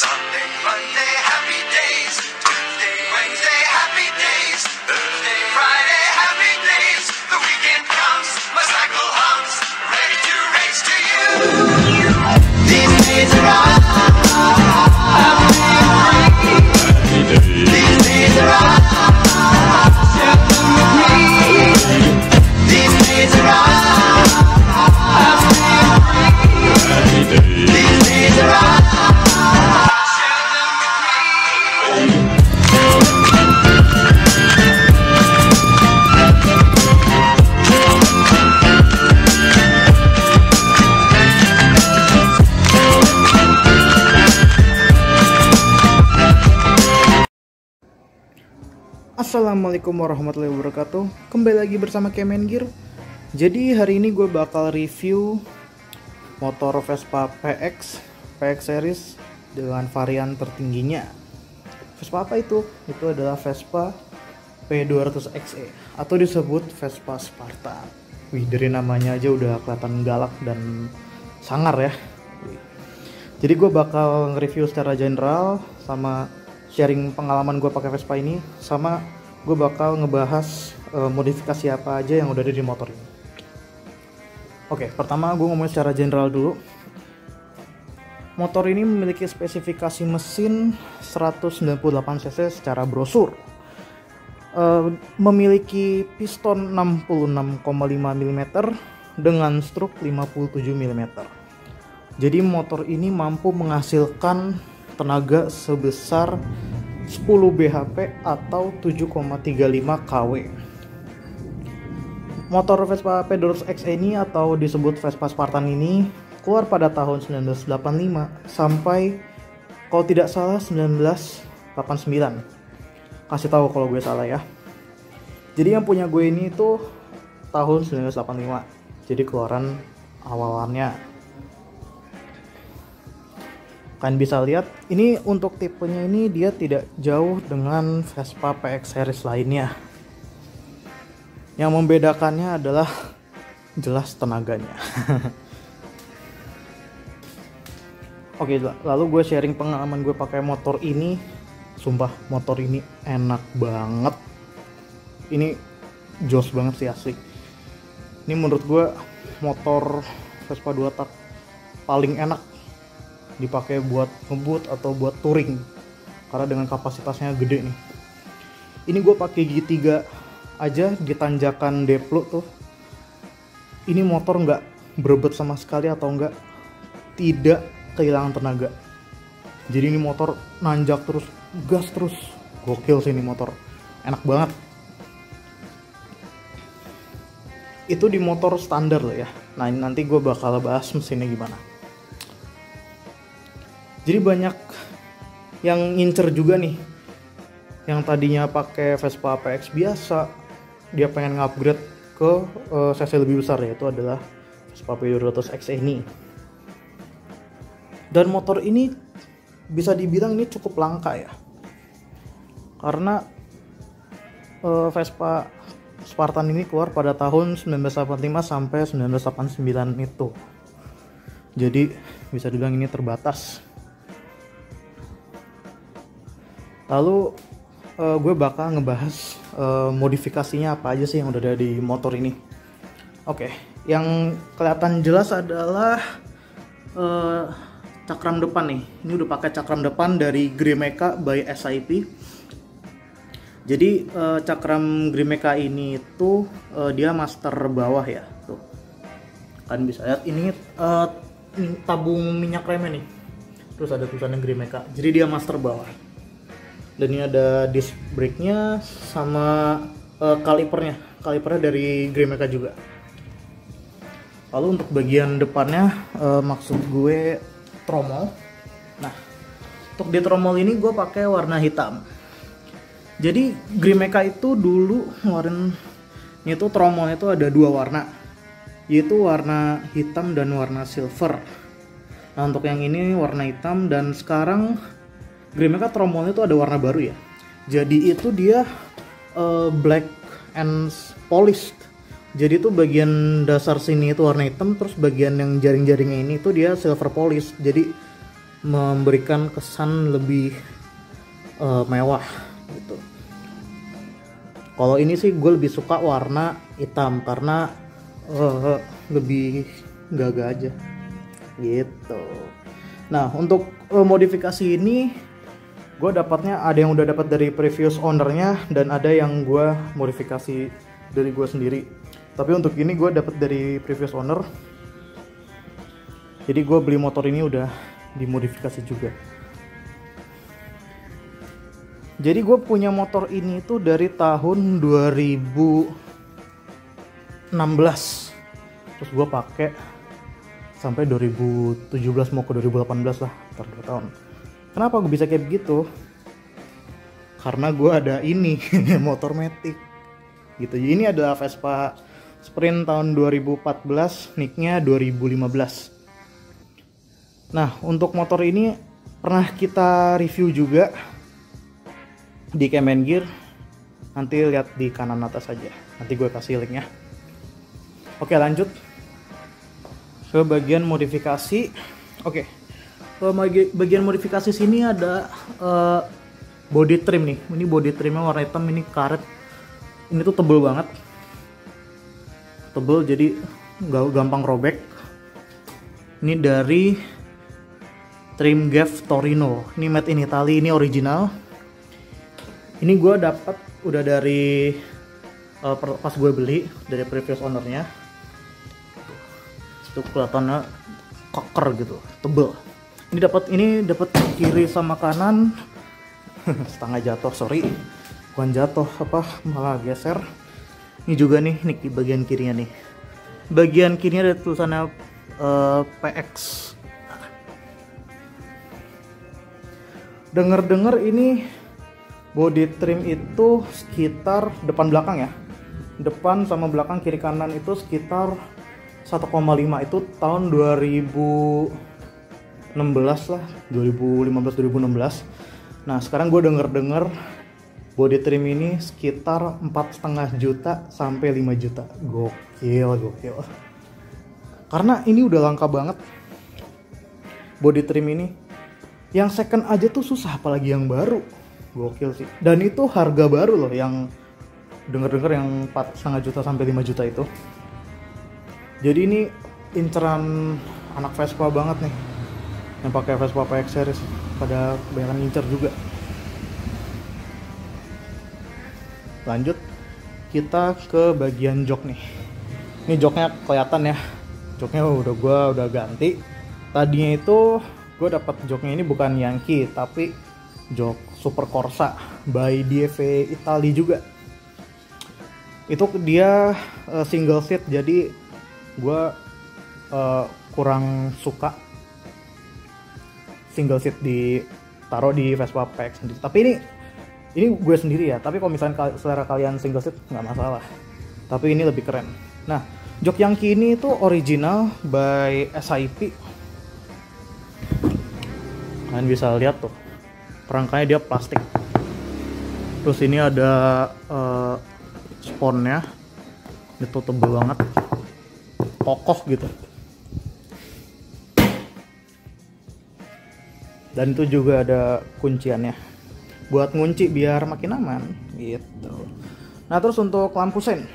Sunday, Monday, happy days. Tuesday, Wednesday, happy days. Thursday, Friday, happy days. The weekend comes, my cycle hums, ready to race to you. These days are I'm free. These days are share them with me. These days are I'm free. These days are share them with me. Assalamualaikum warahmatullahi wabarakatuh. Kembali lagi bersama Kemen Gear. Jadi hari ini gue bakal review motor Vespa PX series dengan varian tertingginya. Vespa apa itu? Itu adalah Vespa P200xe atau disebut Vespa Spartan. Wih, dari namanya aja udah kelihatan galak dan sangar ya. Jadi gue bakal nge-review secara general sama sharing pengalaman gue pakai Vespa ini, sama gue bakal ngebahas modifikasi apa aja yang udah ada di motor ini. Oke, pertama gue ngomong secara general dulu. Motor ini memiliki spesifikasi mesin 198 cc secara brosur. Memiliki piston 66,5 mm dengan struk 57 mm. Jadi motor ini mampu menghasilkan tenaga sebesar 10 bhp atau 7,35 kW. Motor Vespa P200xe ini atau disebut Vespa Spartan ini keluar pada tahun 1985 sampai kalau tidak salah 1989. Kasih tahu kalau gue salah ya. Jadi yang punya gue ini itu tahun 1985. Jadi keluaran awalannya. Kalian bisa lihat ini untuk tipenya ini dia tidak jauh dengan Vespa PX series lainnya. Yang membedakannya adalah jelas tenaganya. Oke, lalu gue sharing pengalaman gue pakai motor ini. Sumpah motor ini enak banget. Ini jos banget sih asli. Ini menurut gue motor Vespa 2 tak paling enak dipakai buat ngebut atau buat touring karena dengan kapasitasnya gede nih. Ini gue pakai gigi 3 aja di tanjakan Deplo tuh. Ini motor nggak berebet sama sekali atau nggak tidak kehilangan tenaga. Jadi ini motor nanjak terus, gas terus, gokil sih ini motor, enak banget. Itu di motor standar loh ya. Nah nanti gue bakal bahas mesinnya gimana. Jadi banyak yang ngincer juga nih, yang tadinya pakai Vespa PX biasa, dia pengen ngupgrade ke cc lebih besar, yaitu adalah Vespa P200xe ini. Dan motor ini bisa dibilang ini cukup langka ya, karena Vespa Spartan ini keluar pada tahun 1985 sampai 1989 itu. Jadi bisa dibilang ini terbatas. Lalu gue bakal ngebahas modifikasinya apa aja sih yang udah ada di motor ini. Oke, yang kelihatan jelas adalah cakram depan nih. Ini udah pakai cakram depan dari Grimeca by SIP. Jadi cakram Grimeca ini itu dia master bawah ya. Tuh. Kalian bisa lihat ini tabung minyak remnya nih. Terus ada tulisannya Grimeca. Jadi dia master bawah. Dan ini ada disc brake-nya sama kalipernya dari Grimeca juga. Lalu untuk bagian depannya maksud gue tromol. Nah, untuk di tromol ini gue pakai warna hitam. Jadi Grimeca itu dulu ngeluarin itu tromolnya itu ada dua warna, yaitu warna hitam dan warna silver. Nah untuk yang ini warna hitam, dan sekarang Grimeca tromolnya itu ada warna baru ya. Jadi itu dia black and polished. Jadi itu bagian dasar sini itu warna hitam, terus bagian yang jaring-jaringnya ini itu dia silver polish. Jadi memberikan kesan lebih mewah gitu. Kalau ini sih gue lebih suka warna hitam karena lebih gagah aja gitu. Nah, untuk modifikasi ini gue dapatnya ada yang udah dapat dari previous ownernya dan ada yang gue modifikasi dari gue sendiri. Tapi untuk ini gue dapat dari previous owner. Jadi gue beli motor ini udah dimodifikasi juga. Jadi gue punya motor ini tuh dari tahun 2016. Terus gue pakai sampai 2017 mau ke 2018 lah, ntar 2 tahun. Kenapa gue bisa kayak begitu? Karena gue ada ini motor Matic gitu. Jadi ini adalah Vespa Sprint tahun 2014, nicknya 2015. Nah, untuk motor ini pernah kita review juga di Kemen Gear. Nanti lihat di kanan atas aja. Nanti gue kasih linknya. Oke, lanjut ke bagian modifikasi. Oke, ke bagian modifikasi sini ada body trim nih. Ini body trimnya warna hitam, ini karet. Ini tuh tebel banget, tebel jadi nggak gampang robek. Ini dari Trimgeff Torino. Ini made in Italy, ini original. Ini gue dapat udah dari pas gue beli dari previous ownernya. Itu kelihatannya keker gitu, tebel. Ini dapat kiri sama kanan. Setengah jatuh, sorry. Bukan jatuh, malah geser. Ini juga nih di bagian kirinya nih. Bagian kirinya ada tulisannya PX. Dengar-dengar ini body trim itu sekitar depan belakang ya. Depan sama belakang kiri kanan itu sekitar 1,5, itu tahun 2016 lah, 2015-2016. Nah, sekarang gue denger body trim ini sekitar 4,5 juta sampai 5 juta. Gokil. Karena ini udah langka banget body trim ini. Yang second aja tuh susah, apalagi yang baru. Gokil sih. Dan itu harga baru loh, yang denger yang 4,5 juta sampai 5 juta itu. Jadi ini inceran anak Vespa banget nih, yang pakai Vespa PX series, pada kebanyakan ngincer juga. Lanjut kita ke bagian jok nih. Ini joknya kelihatan ya, joknya udah ganti. Tadinya itu gue dapat joknya ini bukan Yankee tapi jok Super Corsa by DFV Italy juga. Itu dia single seat, jadi gue kurang suka single seat ditaruh di Vespa PX sendiri. Tapi ini gue sendiri ya, tapi kalau misalnya selera kalian single seat nggak masalah. Tapi ini lebih keren. Nah, jok Yankee ini itu original by SIP. Kalian bisa lihat tuh, kerangkanya dia plastik. Terus ini ada sponnya, itu tebel banget, kokoh gitu. Dan itu juga ada kunciannya buat ngunci biar makin aman gitu. Nah, terus untuk lampu sen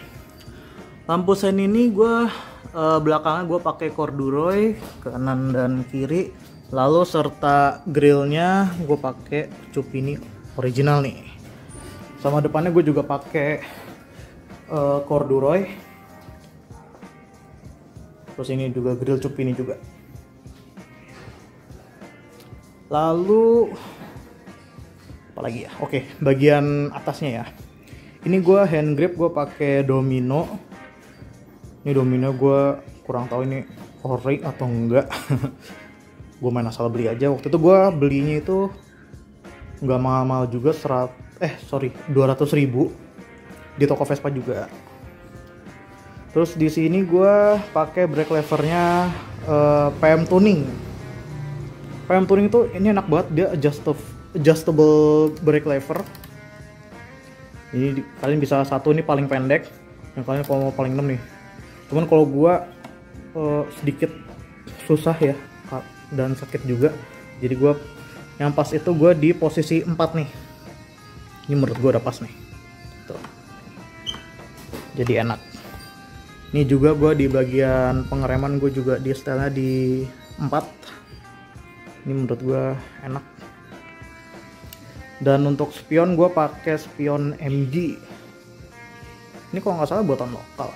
ini gue belakangnya gue pakai corduroy kanan dan kiri, lalu serta grillnya gue pakai Cupini original nih. Sama depannya gue juga pakai corduroy. Terus ini juga grill Cupini juga. Lalu apa lagi ya? Oke, bagian atasnya ya. Ini gue hand grip gue pakai Domino. Ini Domino gue kurang tahu ini ori atau enggak. Gue main asal beli aja. Waktu itu gue belinya itu nggak mahal-mahal juga, 200.000 di toko Vespa juga. Terus di sini gue pakai brake levernya PM Tuning. PM Tuning itu ini enak banget, dia adjustable brake lever. Ini kalian bisa satu, ini paling pendek, yang kalian kalau mau paling 6 nih. Cuman kalau gua sedikit susah ya dan sakit juga, Jadi gue yang pas itu gue di posisi 4 nih. Ini menurut gue udah pas nih. Tuh. Jadi enak. Ini juga gue di bagian pengereman gue juga di setelnya di 4. Ini menurut gue enak. Dan untuk spion gue pakai spion MG. Ini kalau nggak salah buatan lokal.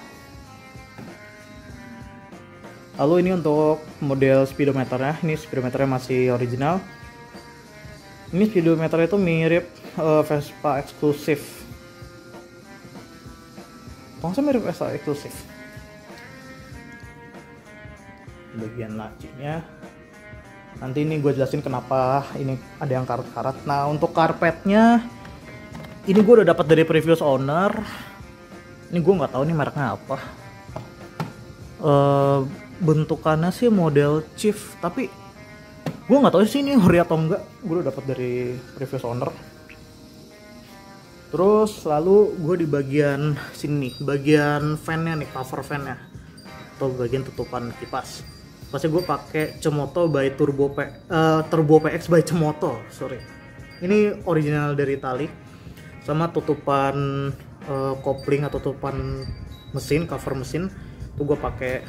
Lalu ini untuk model speedometernya. Ini speedometernya masih original. Ini speedometer itu mirip Vespa eksklusif. Langsung mirip Vespa eksklusif. Bagian lacinya. Nanti ini gue jelasin kenapa ini ada yang karat-karat. Nah untuk karpetnya, ini gue udah dapat dari previous owner. Ini gue nggak tahu nih mereknya apa. Bentukannya sih model Chief, tapi gue nggak tahu sih ini ori atau enggak. Gue udah dapat dari previous owner. Terus lalu gue di bagian sini, bagian fan-nya nih, cover fan-nya atau bagian tutupan kipas. Pasti gue pakai Cemoto by Turbo PX by Cemoto, sorry. Ini original dari Itali, sama tutupan kopling atau tutupan mesin, cover mesin. Tuh gue pakai,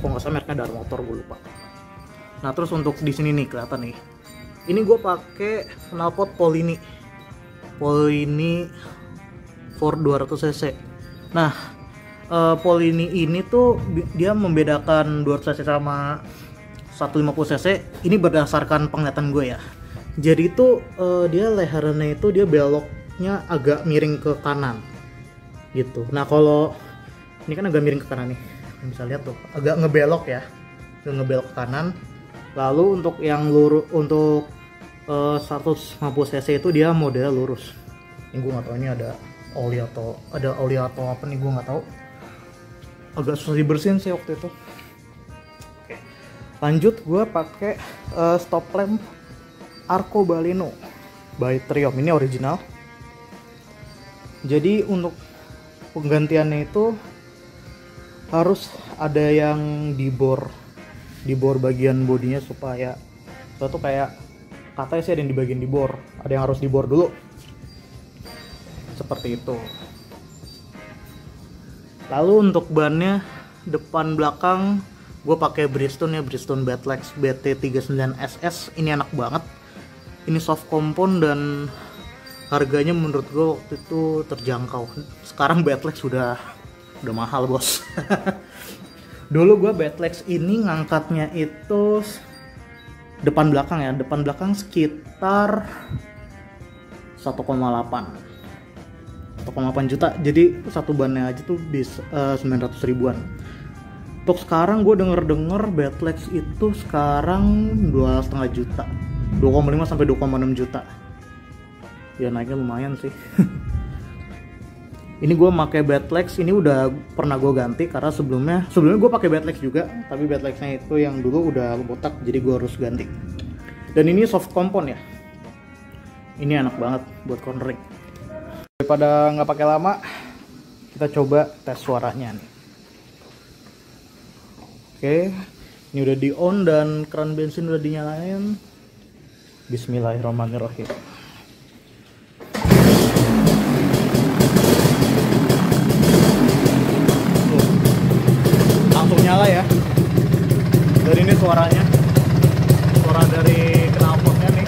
kok nggak salah mereknya dari motor, gue lupa. Nah terus untuk di sini nih kelihatan nih, ini gue pakai knalpot Polini for 200 cc. Nah Polini ini tuh dia membedakan 200 cc sama 150 cc ini berdasarkan penglihatan gue ya. Jadi itu dia lehernya itu dia beloknya agak miring ke kanan gitu. Nah kalau ini kan agak miring ke kanan nih, bisa lihat tuh agak ngebelok ya, ngebelok ke kanan. Lalu untuk yang lurus, untuk 150 cc itu dia modelnya lurus. Ini gue nggak tahu ini ada oli atau apa nih, gue nggak tahu. Agak susah dibersihin sih waktu itu. Oke. Lanjut gue pakai stop lamp Arco Baleno by Triumph, ini original. Jadi untuk penggantiannya itu harus ada yang dibor bagian bodinya supaya itu tuh kayak katanya sih ada yang di bagian dibor, ada yang harus dibor dulu seperti itu. Lalu untuk bannya depan belakang gue pakai Bridgestone ya, Bridgestone Battlex BT39SS. Ini enak banget, ini soft compound dan harganya menurut gue waktu itu terjangkau. Sekarang Battlex udah mahal bos. Dulu gue Battlex ini ngangkatnya itu depan belakang ya, depan belakang sekitar 1,8 juta. Jadi satu bannya aja tuh bisa 900 ribuan. Untuk sekarang gue denger Battlex itu sekarang 2,5 juta, 2,5 sampai 2,6 juta. Ya naiknya lumayan sih. Ini gue pakai Battlex, ini udah pernah gue ganti karena sebelumnya gue pakai Battlex juga, tapi Battlexnya itu yang dulu udah botak, jadi gue harus ganti. Dan ini soft compound ya, ini enak banget buat cornering. Daripada nggak pakai lama, kita coba tes suaranya nih. Oke, ini udah di on dan keran bensin udah dinyalain. Bismillahirrahmanirrahim. Langsung nyala ya. Dan ini suaranya, suara dari knalpotnya nih.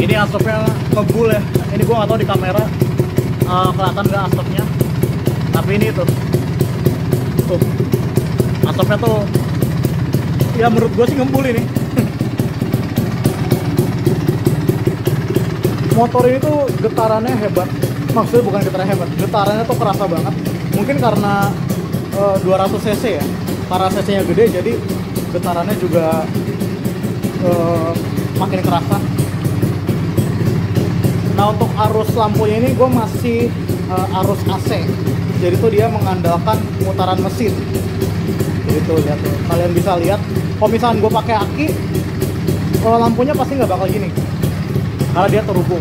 Ini asapnya ngebul ya. Ini gua nggak tahu di kamera kelihatan nggak asapnya, tapi ini tuh asapnya tuh ya menurut gue sih ngebul ini. Motor ini tuh getarannya hebat, maksudnya bukan getarannya hebat, getarannya tuh kerasa banget. Mungkin karena 200 cc ya, karena cc nya gede jadi getarannya juga makin kerasa. Nah untuk arus lampunya ini gue masih arus AC, jadi tuh dia mengandalkan putaran mesin. Jadi tuh lihat tuh, kalian bisa lihat. Kalau misalnya gue pakai aki, kalau lampunya pasti nggak bakal gini, karena dia terhubung.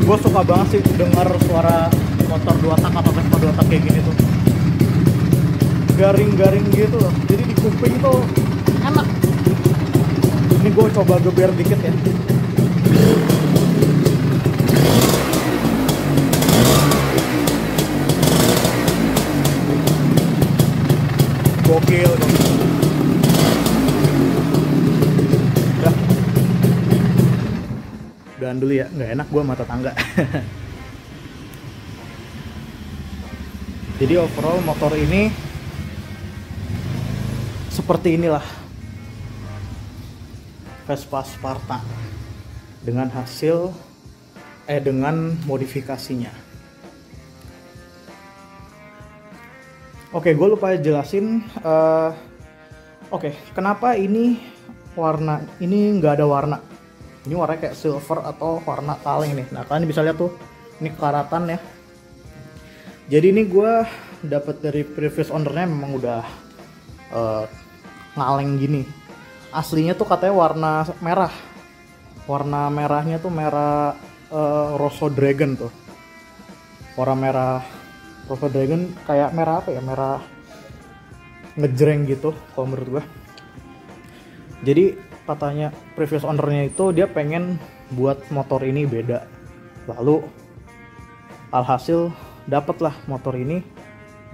Gue suka banget sih dengar suara motor 2 tak atau Vespa 2 tak kayak gini tuh, garing-garing gitu loh, jadi di kuping tuh enak. Ini gue coba geber dikit ya. Gokil dong. Udahan dulu ya, nggak enak gue mata tangga. Jadi overall motor ini seperti inilah Vespa Sparta dengan dengan modifikasinya. Oke, gue lupa jelasin. Kenapa ini warna ini nggak ada warna? Ini warnanya kayak silver atau warna kaleng nih. Nah, kalian bisa lihat tuh, ini karatan ya. Jadi ini gue dapat dari previous ownernya, memang udah ngaleng gini. Aslinya tuh katanya warna merah. Warna merahnya tuh merah Rosso Dragon tuh. Warna merah Rosso Dragon kayak merah apa ya? Merah ngejreng gitu kalau menurut gue. Jadi katanya previous ownernya itu dia pengen buat motor ini beda. Lalu alhasil dapatlah motor ini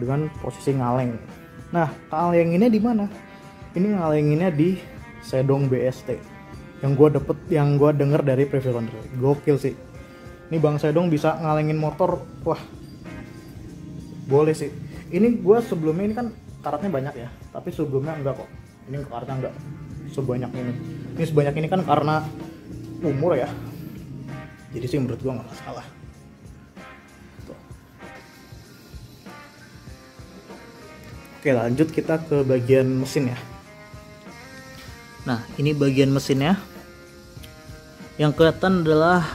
dengan posisi ngaleng. Nah, ngalenginnya di mana? Ini ngalenginnya di Sedong BST. Yang gue denger dari previous owner. Gokil sih. Ini Bang Sedong bisa ngalengin motor. Wah. Boleh sih. Ini gue sebelumnya ini kan karatnya banyak ya, tapi sebelumnya enggak kok. Ini karatnya enggak sebanyak ini. Ini sebanyak ini kan karena umur ya. Jadi sih menurut gue nggak masalah. Tuh. Oke, lanjut kita ke bagian mesin ya. Nah, ini bagian mesinnya. Yang kelihatan adalah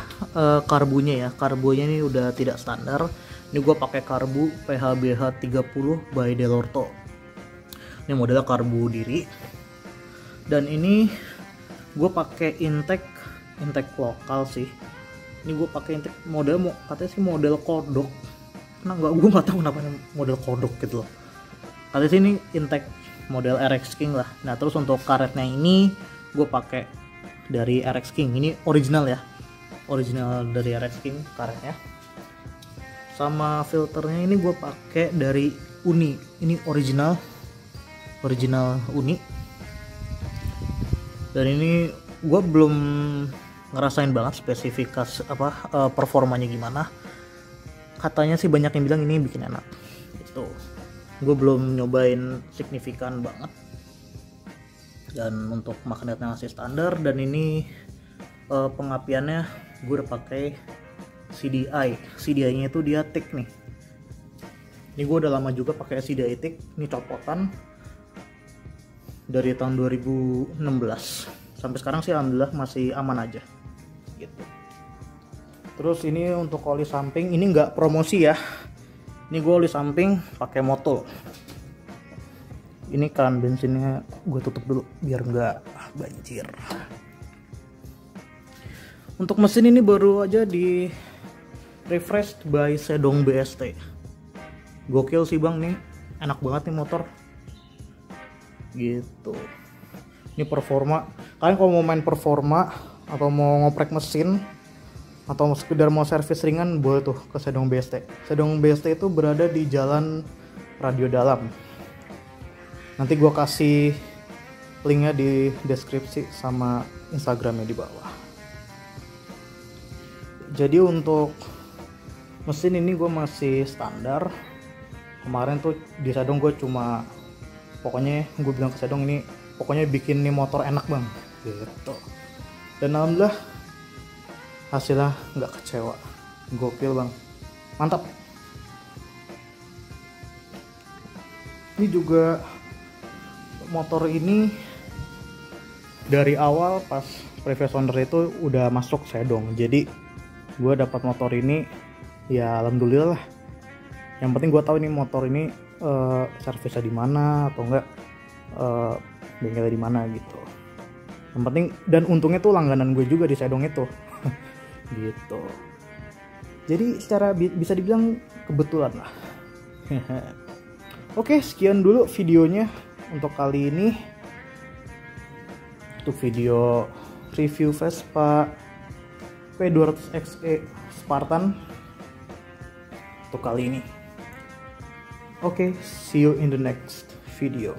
karbunya ya. Karbunya ini udah tidak standar. Ini gue pakai karbu PHBH 30 by Delorto. Ini modelnya karbu diri. Dan ini gue pakai intake lokal sih. Ini gue pakai intake model katanya sih model kodok. Nah gue nggak tahu kenapa model kodok gitu loh. Katanya sih ini intake model RX King lah. Nah terus untuk karetnya ini gue pakai dari RX King. Ini original ya, original dari RX King karetnya. Sama filternya ini gue pakai dari Uni. Ini original Uni. Dan ini gue belum ngerasain banget spesifikasi performanya gimana. Katanya sih banyak yang bilang ini bikin enak gitu. Gue belum nyobain signifikan banget. Dan untuk magnetnya masih standar. Dan ini pengapiannya gue udah pakai CDI nya itu dia thick nih. Ini gue udah lama juga pakai CDI thick. Ini copotan dari tahun 2016 sampai sekarang sih alhamdulillah masih aman aja gitu. Terus ini untuk oli samping ini nggak promosi ya. Ini gue oli samping pakai Motul. Ini keran bensinnya gue tutup dulu biar nggak banjir. Untuk mesin ini baru aja di refreshed by Sedong BST. Gokil sih bang, nih enak banget nih motor gitu. Ini performa, kalian kalau mau main performa atau mau ngoprek mesin atau sekedar mau servis ringan boleh tuh ke Sedong BST. Sedong BST itu berada di Jalan Radio Dalam. Nanti gue kasih linknya di deskripsi sama Instagramnya di bawah. Jadi untuk mesin ini gue masih standar. Kemarin tuh di Sedong gue cuma pokoknya gue bilang ke Sedong ini pokoknya bikin nih motor enak bang gitu. Dan alhamdulillah hasilnya nggak kecewa. Gokil bang, mantap. Ini juga motor ini dari awal pas previous owner itu udah masuk Sedong. Jadi gue dapat motor ini ya alhamdulillah lah. Yang penting gue tahu ini motor ini servisnya di mana atau enggak bengkelnya di mana gitu. Yang penting dan untungnya tuh langganan gue juga di Sedong itu gitu. Jadi secara bisa dibilang kebetulan lah. Oke, sekian dulu videonya untuk kali ini. Untuk video review Vespa P200XE Spartan untuk kali ini. Oke, see you in the next video.